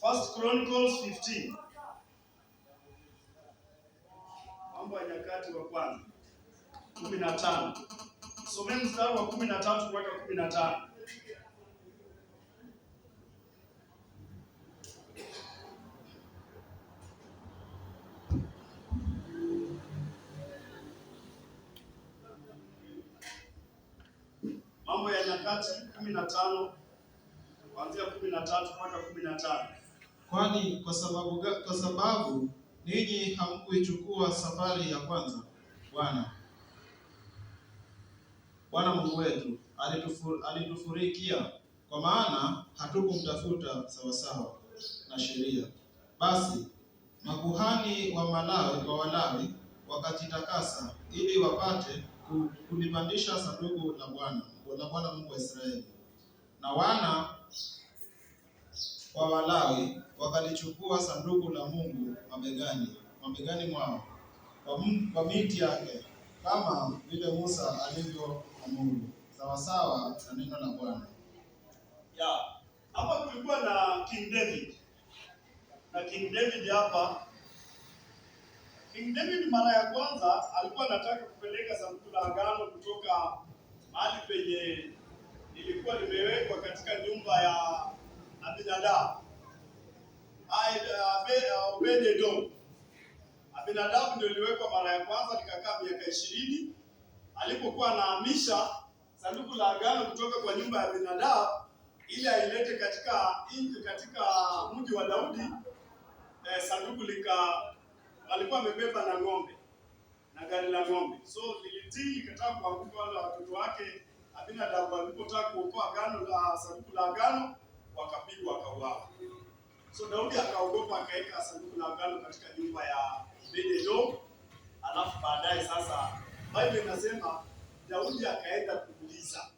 First Chronicles 15. Mambo ya Nyakati wa kwanza 15. Someni mstari wa 13 mpaka 15. Mambo ya Nyakati 15 kuanzia 13 mpaka 15. Kwani kwa sababu ninyi hamkuichukua safari ya kwanza, Bwana Mungu wetu alitufurikia, kwa maana hatukumtafuta sawasawa na sheria. Basi makuhani wa Walawi wakajitakasa ili wapate kulipandisha sanduku la Bwana Mungu wa Israeli. Na wana wa Walawi wakalichukua sanduku la Mungu mabegani mwao kwa miti yake, kama vile Musa alivyoamuru, sawasawa na neno la Bwana. Hapa kulikuwa na King David. Na King David hapa, King David mara ya kwanza alikuwa anataka kupeleka sanduku la agano kutoka mahali penye ilikuwa limewekwa katika nyumba ya Abinadab. Obed-Edom. Abinadab ndio iliwekwa mara ya kwanza, likakaa miaka 20. Alipokuwa anahamisha sanduku la agano kutoka kwa nyumba ya Abinadab ili ailete katika mji wa Daudi, sanduku alikuwa amebeba na ng'ombe na gari la ng'ombe. So lilitii, likataka kuanguka. Wale watoto wake Abinadab walipotaka kuokoa sanduku la agano, wakapigwa, wakauawa. So Daudi akaogopa, akaweka sanduku la agano katika nyumba ya Obed-Edom. Alafu baadaye sasa Biblia inasema Daudi akaenda kuuliza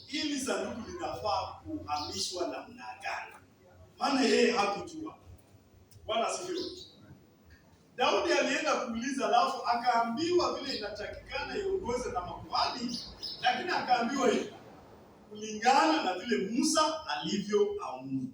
ili sanduku linafaa kuhamishwa namna gani, maana yeye hakujua. Bwana asifiwe. Daudi alienda kuuliza, alafu akaambiwa vile inatakikana iongoze na makuhani, lakini akaambiwa hivi kulingana na vile Musa alivyoamuru.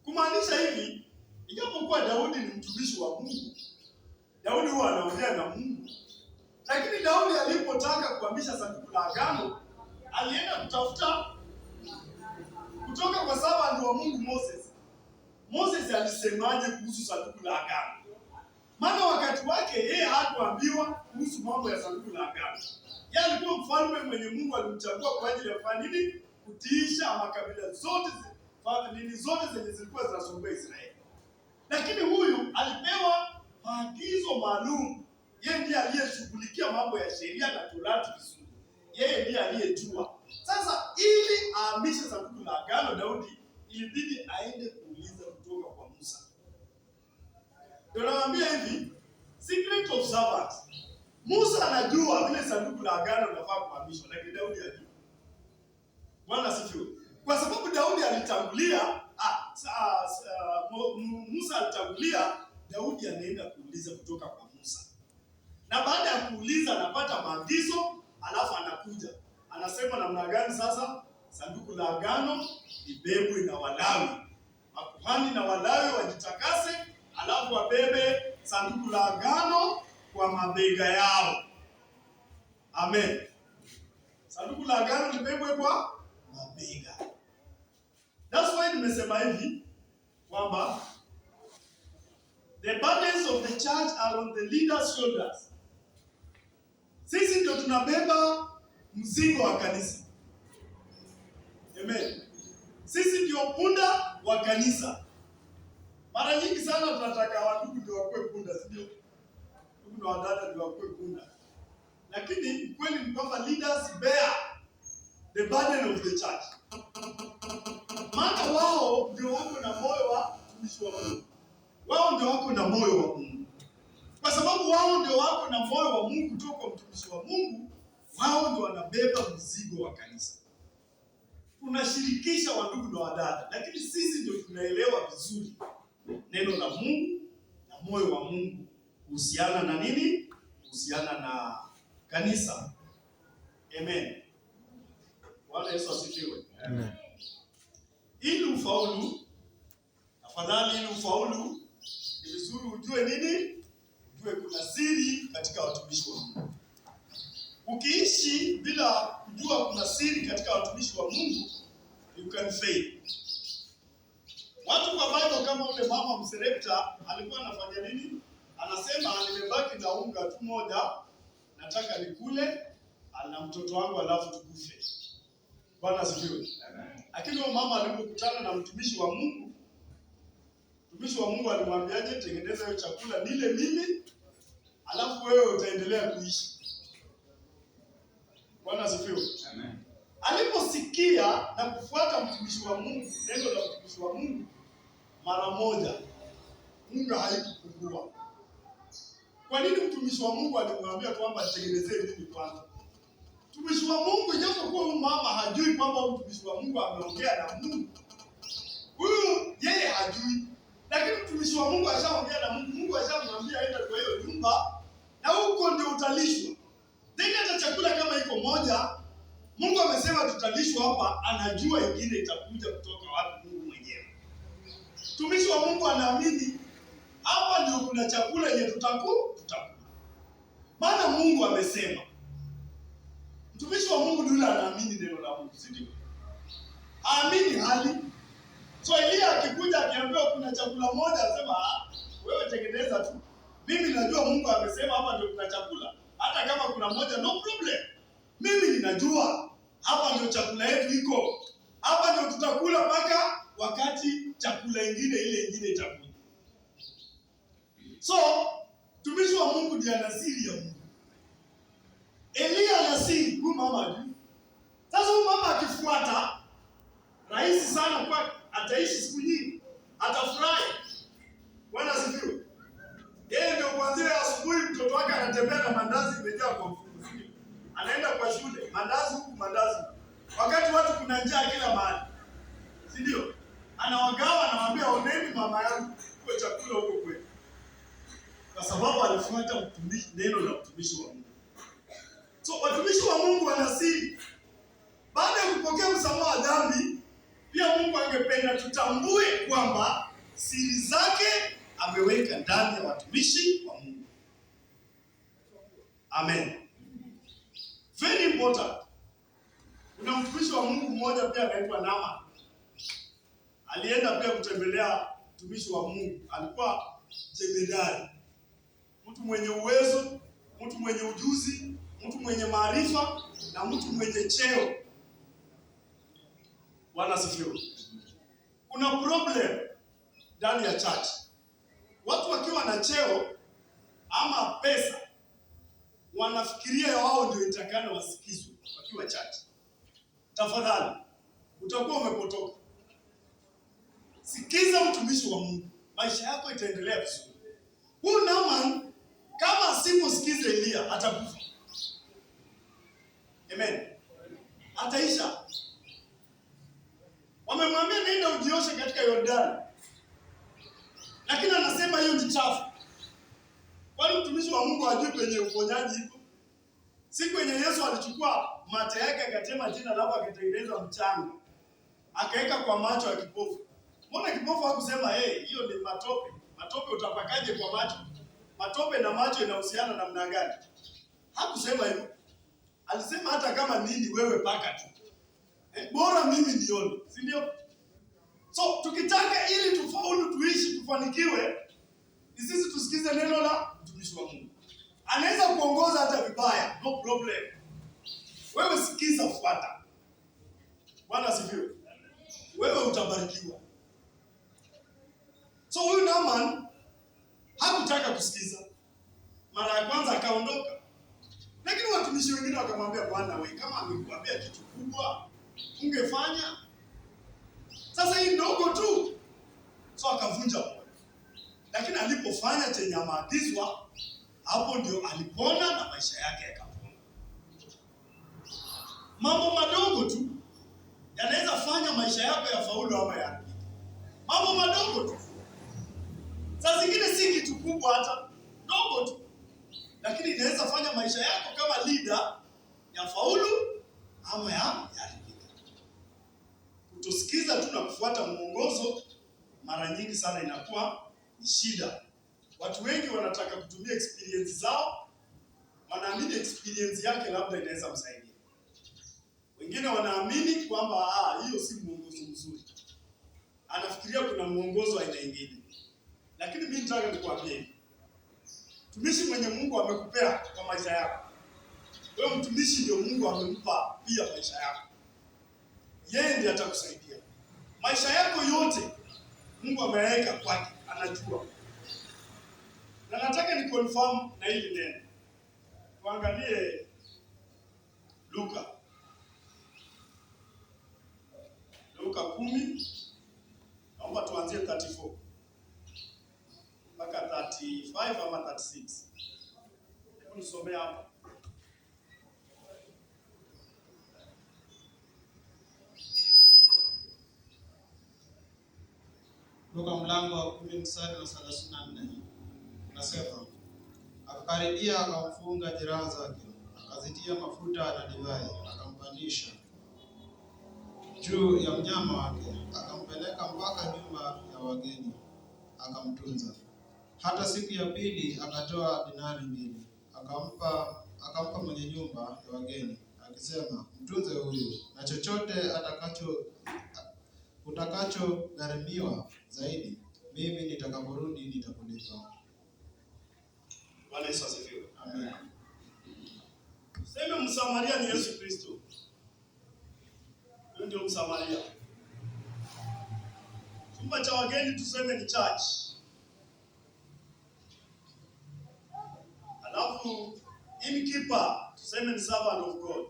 Kumaanisha hivi, ijapokuwa Daudi ni mtumishi wa Mungu, Daudi huwa anaongea na Mungu, lakini Daudi alipotaka kuhamisha sanduku la agano, alienda kutafuta kutoka kwa servant wa Mungu Moses. Moses alisemaje kuhusu sanduku la agano? Maana wakati wake yeye hakuambiwa kuhusu mambo ya sanduku la agano. Yeye alikuwa mfalme mwenye Mungu alimchagua kwa ajili ya kufanya nini? Kutiisha makabila zote zenye zilikuwa zinasumbua Israeli. Lakini huyu alipewa maagizo maalum. Yeye ndiye aliyeshughulikia mambo ya sheria na Torati vizuri. Yeye ndiye aliyejua. Sasa ili ahamishe sanduku la agano, Daudi ilibidi aende kuuliza kutoka kwa Musa. Ndio nawaambia hivi, secret of servant. Musa anajua vile sanduku la agano linafaa kuhamishwa, lakini Daudi hajui. Bwana asifiwe. Kwa sababu Daudi alitangulia, Musa alitangulia, Daudi anaenda kuuliza kutoka kwa Musa. Na baada ya kuuliza anapata maagizo, alafu anakuja. Anasema namna gani sasa sanduku la agano libebwe na Walawi. Makuhani na Walawi wajitakase, alafu wabebe sanduku la agano kwa mabega yao. Amen. Sanduku la agano libebwe kwa mabega. That's why nimesema hivi kwamba the burdens of the church are on the leaders' shoulders. Sisi ndio tunabeba mzigo wa kanisa. Amen. Sisi ndio punda wa kanisa. Mara nyingi sana tunataka wandugu ndio wakuwe punda, sio? Ndugu na wadada ndio wakuwe punda. Lakini kweli ni kwamba leaders bear the burden of the church. Maana wao ndio wako na moyo wa mtumishi wa Mungu. Wao ndio wako na moyo wa Mungu. Kwa sababu wao ndio wako na moyo wa Mungu kutoka mtumishi wa Mungu, wao ndio wanabeba mzigo wa kanisa. Tunashirikisha wandugu na wadada, lakini sisi ndio tunaelewa vizuri neno la Mungu na moyo wa Mungu kuhusiana na nini? Kuhusiana na kanisa. Amen. Bwana Yesu asifiwe. Amen. Ili ufaulu Tafadhali, ili ufaulu ni vizuri ujue nini? Ujue kuna siri katika watumishi wa Mungu. Ukiishi bila kujua kuna siri katika watumishi wa Mungu, you can fail. Watu kwa Bible kama ule mama Mserepta alikuwa anafanya nini? Anasema nimebaki na unga tu moja, nataka nikule na mtoto wangu alafu tukufe. Bwana asifiwe. Lakini huyo mama alipokutana na mtumishi wa Mungu, mtumishi wa Mungu alimwambiaje? Tengeneza hiyo chakula nile mimi, alafu wewe utaendelea kuishi. Bwana asifiwe. Amen. Aliposikia na kufuata mtumishi wa Mungu, neno la mtumishi wa Mungu, mara moja unga haikupungua. Kwa nini mtumishi wa Mungu alimwambia kwamba atengenezee mimi kwanza? Mtumishi wa Mungu, ijapokuwa huyu mama hajui kwamba mtumishi wa Mungu ameongea na Mungu. Huyu yeye hajui. Lakini mtumishi wa Mungu ashaongea na Mungu. Mungu ashamwambia aenda kwa hiyo nyumba na huko ndio utalishwa. Tena hata chakula kama iko moja, Mungu amesema tutalishwa hapa, anajua ingine itakuja kutoka wapi Mungu mwenyewe. Mtumishi wa Mungu anaamini hapa ndio kuna chakula yenye tutakula. Maana Mungu amesema. Mtumishi wa Mungu yule anaamini neno la Mungu, si ndio? Aamini hali. So Elia akikuja akiambiwa kuna chakula moja, anasema wewe tengeneza tu. Mimi najua Mungu amesema hapa ndio kuna chakula. Hata kama kuna moja, no problem. Mimi ninajua hapa ndio chakula yetu iko. Hapa ndio tutakula mpaka wakati chakula ile ingine itakuja. So mtumishi wa Mungu ndiye ana siri ya Mungu. Elia ana siri, huyu mama ajui. Sasa huyu mama akifuata, rahisi sana kwa ataishi siku nyingi. Atafurahi. Bwana asifiwe. Yeye ndio kuanzia asubuhi mtoto wake anatembea na mandazi imejaa kwa mfuko. Anaenda kwa shule, mandazi huku mandazi. Wakati watu kuna njaa kila mahali. Si ndio? Anawagawa, anamwambia oneni mama yangu kwa chakula huko kwetu. Kwa sababu alifuata neno la mtumishi wa Mungu. So watumishi wa Mungu wana siri. Baada ya kupokea msamaha wa dhambi, pia Mungu angependa tutambue kwamba siri zake ameweka ndani ya watumishi wa Mungu. Amen. Very important. Kuna mtumishi wa Mungu mmoja pia anaitwa Naaman. Alienda pia kutembelea mtumishi wa Mungu. Alikuwa jemedari. Mtu mwenye uwezo, mtu mwenye ujuzi, mtu mwenye maarifa na mtu mwenye cheo. Bwana asifiwe. Kuna problem ndani ya church. Watu wakiwa na cheo ama pesa wanafikiria wao ndio itakana wasikizwe wakiwa church. Tafadhali, utakuwa umepotoka. Sikiza mtumishi wa Mungu, maisha yako itaendelea vizuri. Huyu Naaman kama asiposikiza Elia atakufa. Amen. Ataisha. Wamemwambia nenda ujioshe katika Yordani. Lakini anasema hiyo ni chafu. Kwani mtumishi wa Mungu hajui penye uponyaji iko? Si kwenye Yesu alichukua mate yake akatema jina alafu akatengeneza mchanga. Akaweka kwa macho ya kipofu. Mbona kipofu hakusema hiyo ni matope? Matope utapakaje kwa macho? Matope na macho inahusiana namna gani? Hakusema hivyo. Alisema hata kama nini wewe paka tu. Bora mimi nione, si ndio? So tukitaka ili tufaulu, tuishi, tufanikiwe, ni sisi tusikize neno la mtumishi wa Mungu. Anaweza kuongoza hata vibaya, no problem. Wewe sikiza, fuata. Bwana asifiwe. Wewe utabarikiwa. So huyu Naaman hakutaka kusikiza. Mara ya kwanza akaondoka. Lakini watumishi wengine wakamwambia, Bwana wewe kama amekuambia kitu kubwa, ungefanya. Sasa hii ndogo tu. So akavunja moyo. Lakini alipofanya chenye ameagizwa, hapo ndio alipona na maisha yake yakapona. Mambo madogo tu yanaweza fanya maisha yako yafaulu ama yaharibike. Mambo madogo tu. Saa zingine si kitu kubwa, hata ndogo tu, lakini inaweza fanya maisha yako kama leader yafaulu ama yaharibike. Kutusikiza tu na kufuata mwongozo mara nyingi sana inakuwa ni shida. Watu wengi wanataka kutumia experience zao, wanaamini experience yake labda inaweza msaidia. Wengine wanaamini kwamba hiyo si mwongozo mzuri, anafikiria kuna mwongozo aina nyingine. Lakini mimi nataka nikwambie, mtumishi mwenye Mungu amekupea kwa maisha yako, wewe mtumishi ndio Mungu amempa pia maisha yako. Yeye ndiye atakusaidia. Maisha yako yote Mungu ameweka kwake, anajua. Na nataka ni confirm na hili neno. Tuangalie Luka 10, naomba tuanzie 34 mpaka 35 ama 36. Hebu nisomee hapa. Luka mlango wa 10 mstari wa 34. Nasema, akakaribia akamfunga jeraha zake, akazitia mafuta na divai, akampandisha juu ya mnyama wake, akampeleka mpaka nyumba ya wageni, akamtunza. Hata siku ya pili akatoa dinari 2, akampa mwenye nyumba ya wageni, akisema, mtunze huyu, na chochote utakachogharimiwa zaidi, mimi nitakaporudi nitakulipa. Bwana Yesu asifiwe. Amen. Sema Msamaria ni Yesu Kristo. Ndio Msamaria. Chumba cha wageni tuseme ni church. Alafu innkeeper tuseme ni servant of God.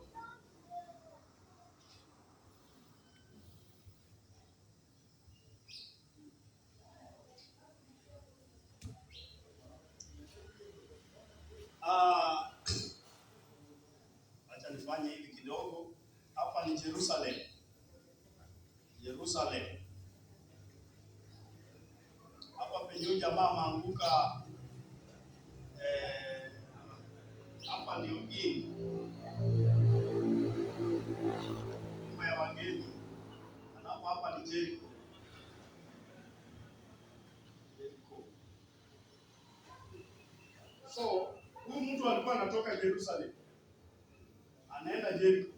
Acha nifanye hivi kidogo. Hapa ni Jerusalem. Hapa penye jamaa maanguka, hapa ni ugini. Nyumba ya wageni. Alafu hapa ni Jericho. So, huyu mtu alikuwa anatoka Jerusalem, anaenda Jericho.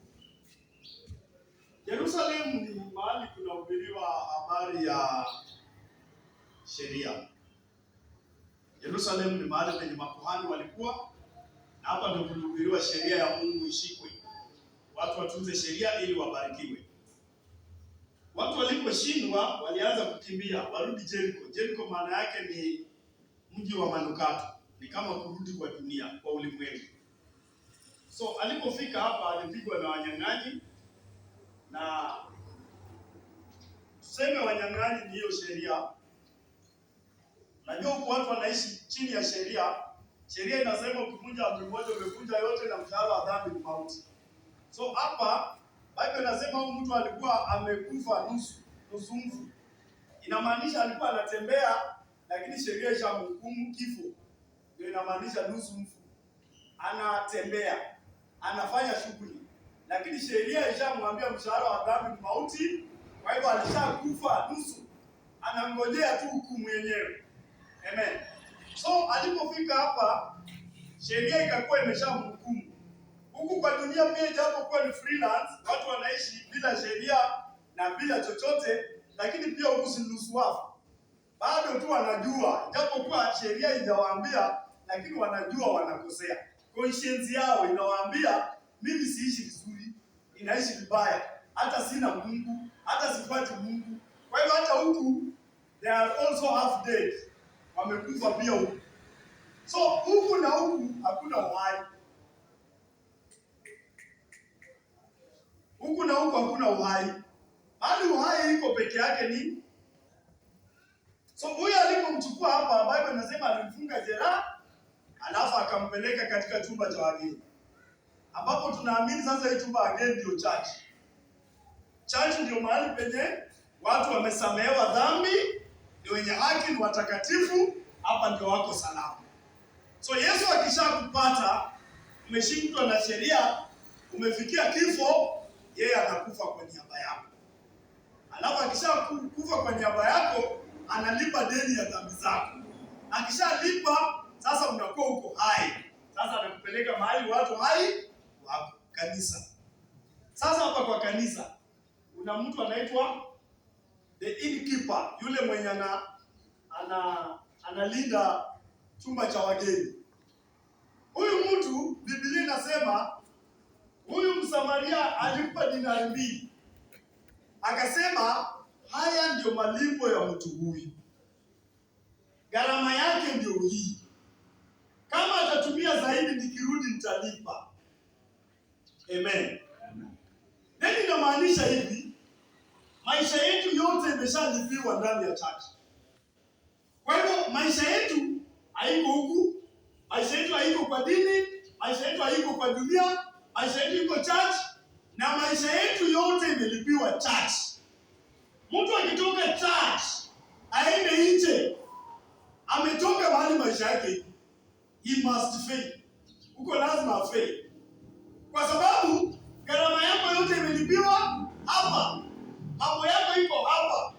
Jerusalem ni mahali kunahubiriwa habari ya sheria. Jerusalem ni mahali penye makuhani walikuwa, na hapa ndio kulihubiriwa sheria ya Mungu ishikwe. Watu watunze sheria ili wabarikiwe. Watu waliposhindwa walianza kukimbia, warudi Jericho. Jericho maana yake ni mji wa manukato. Ni kama kurudi kwa dunia, kwa ulimwengu. So alipofika hapa alipigwa na wanyang'anyi, na tuseme wanyang'anyi ni hiyo sheria. Najua huku watu wanaishi chini ya sheria. Sheria inasema ukivunja amri moja umevunja yote, na mshahara wa dhambi ni mauti. So hapa Biblia inasema huyu mtu alikuwa amekufa nusu mfu. Inamaanisha alikuwa anatembea, lakini sheria ishamhukumu kifo. Ndio inamaanisha nusu mfu. Anatembea, anafanya shughuli, lakini sheria ishamwambia mshahara wa dhambi ni mauti. Kwa hivyo alishakufa nusu, anangojea tu hukumu yenyewe. Amen. So alipofika hapa, sheria ikakuwa imeshamhukumu. Huku kwa dunia pia, japo kuwa ni freelance, watu wanaishi bila sheria na bila chochote, lakini pia huku si nusu wafu. Bado tu wanajua, japo kuwa sheria haijawaambia, lakini wanajua wanakosea. Conscience yao inawaambia mimi siishi vizuri, inaishi vibaya, hata sina Mungu, hata sipati Mungu. Kwa hivyo hata huku they are also half dead, wamekufa pia huku. So huku na huku hakuna uhai, huku na huku hakuna uhai. Hali uhai iko peke yake ni. So huyu alipomchukua hapa, Biblia inasema alimfunga jeraha, alafu akampeleka katika chumba cha wageni, ambapo tunaamini sasa hii chumba wageni ndio church. Church ndio mahali penye watu wamesamehewa dhambi, ni wenye haki, ni watakatifu, hapa ndio wako salama. So Yesu akishakupata, umeshindwa na sheria, umefikia kifo, yeye anakufa kwa niaba yako. Alafu akishakufa kwa niaba yako, analipa deni ya dhambi zako. Akishalipa sasa unakuwa uko hai. Sasa anakupeleka mahali watu hai wako, kanisa. Sasa hapa kwa kanisa kuna mtu anaitwa the innkeeper, yule mwenye analinda chumba cha wageni. Huyu mtu Biblia inasema huyu Msamaria alimpa dinari 2. Akasema haya ndio malipo ya mtu huyu. Gharama yake ndio hii. Kama atatumia zaidi nikirudi nitalipa. Amen. Nini inamaanisha hivi? Maisha yetu yote imeshalipiwa ndani ya church. Kwa hivyo maisha yetu haiko huku, maisha yetu haiko kwa dini, maisha yetu haiko kwa dunia, maisha yetu iko church, na maisha yetu yote imelipiwa church. Mtu akitoka church aende nje, ametoka mahali maisha yake, he must fail. Huko lazima afail. Kwa sababu gharama yako yote imelipiwa hapa. Mambo yako iko hapa.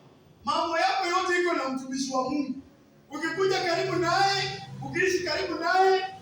Mambo yako yote iko na mtumishi wa Mungu. Ukikuja karibu naye, ukiishi karibu naye,